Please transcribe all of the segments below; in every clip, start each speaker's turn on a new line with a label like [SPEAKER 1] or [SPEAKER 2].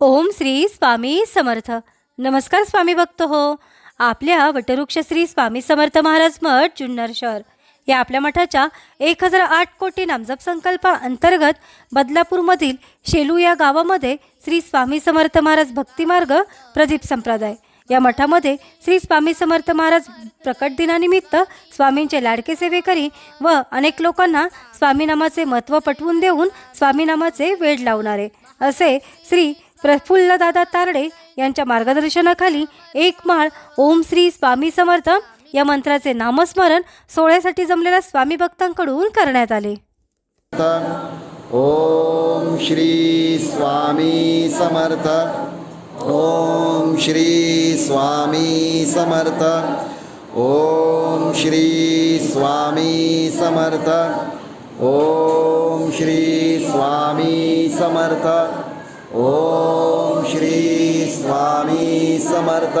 [SPEAKER 1] ओम श्री स्वामी समर्थ. नमस्कार स्वामी भक्त हो. आपल्या वटवृक्ष श्री स्वामी समर्थ महाराज मठ जुन्नर शहर या आपल्या मठाच्या 1008 कोटी नामजप संकल्पा अंतर्गत बदलापूरमधील शेलू या गावामध्ये श्री स्वामी समर्थ महाराज भक्तिमार्ग प्रदीप संप्रदाय या मठामध्ये श्री स्वामी समर्थ महाराज प्रकट दिनानिमित्त स्वामींचे लाडके सेवेकरी व अनेक लोकांना स्वामीनामाचे महत्त्व पटवून देऊन स्वामीनामाचे वेड लावणारे असे श्री प्रफुल्लदादा तारडे यांच्या मार्गदर्शनाखाली एक माळ ओम श्री स्वामी समर्थ या मंत्राचे नामस्मरण सोहळ्यासाठी जमलेल्या स्वामी भक्तांकडून करण्यात आले.
[SPEAKER 2] ओम श्री स्वामी समर्थ. ओम श्री स्वामी समर्थ. ओम श्री स्वामी समर्थ. ओम श्री स्वामी समर्थ. ओम श्री स्वामी समर्थ.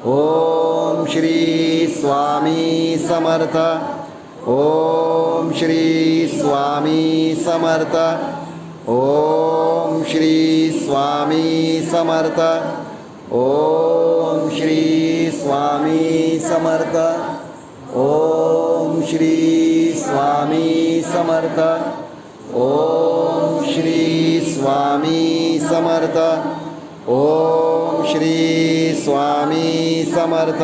[SPEAKER 2] ओम श्री स्वामी समर्थ. ओम श्री स्वामी समर्थ. ओम श्री स्वामी समर्थ. ओम श्री स्वामी समर्थ. ओम श्री स्वामी समर्थ. ओम श्री स्वामी समर्थ. ओम श्री स्वामी समर्थ.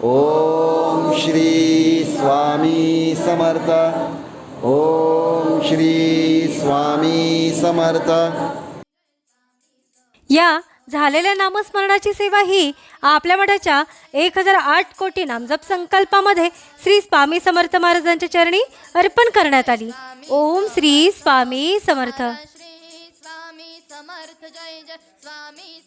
[SPEAKER 2] ओम श्री स्वामी समर्थ. ओम श्री स्वामी समर्थ.
[SPEAKER 1] या झालेल्या नामस्मरणाची सेवा ही आपल्या मठाच्या 1008 कोटी नामजप संकल्पामध्ये श्री स्वामी समर्थ महाराजांच्या चरणी अर्पण करण्यात आली. ओम श्री स्वामी समर्थ.
[SPEAKER 3] श्री स्वामी समर्थ. जय जय स्वामी